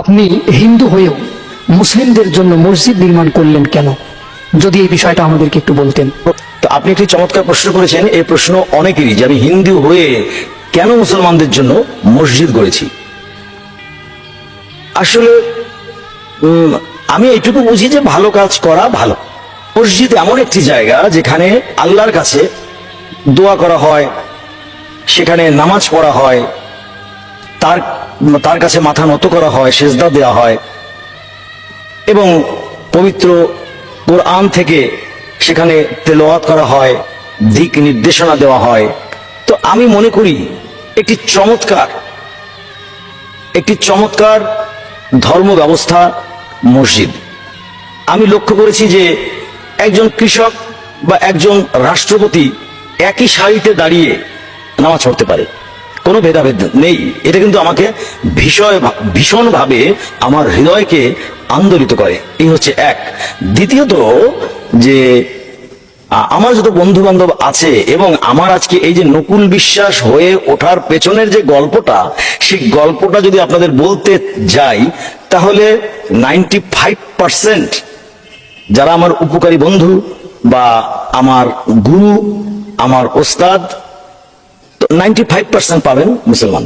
আপনি হিন্দু হয়েও মুসলিমদের জন্য মসজিদ নির্মাণ করলেন কেন? যদি এই বিষয়টা আমাদেরকে একটু বলতেন। তো আপনি একটি চমৎকার প্রশ্ন করেছেন। এই প্রশ্ন অনেকেরই, যে আমি হিন্দু হয়ে কেন মুসলমানদের জন্য মসজিদ গড়েছি। আসলে আমি এইটুকু বুঝি যে ভালো কাজ করা ভালো। মসজিদ এমন একটি জায়গা যেখানে আল্লাহর কাছে দোয়া করা হয়, সেখানে নামাজ পড়া হয়, তার তার কাছে মাথা নত করা হয়, সেজদা দেওয়া হয়, এবং পবিত্র কোরআন থেকে সেখানে তেলাওয়াত করা হয়, দিক নির্দেশনা দেওয়া হয়। তো আমি মনে করি একটি চমৎকার ধর্ম ব্যবস্থা মসজিদ। আমি লক্ষ্য করেছি যে একজন কৃষক বা একজন রাষ্ট্রপতি একই সারিতে দাঁড়িয়ে নামাজ পড়তে পারে, কোনো ভেদাভেদ নেই। এটা কিন্তু আমাকে ভীষণভাবে আমার হৃদয়কে আন্দোলিত করে। এই হচ্ছে এক। দ্বিতীয়ত, যে আমার যত বন্ধু বান্ধব আছে এবং আমার আজকে এই যে নকুল বিশ্বাস হয়ে ওঠার পেছনের যে গল্পটা, সেই গল্পটা যদি আপনাদের বলতে যাই, তাহলে 95% যারা আমার উপকারী বন্ধু বা আমার গুরু, আমার ওস্তাদ, 95% পাবেন মুসলমান।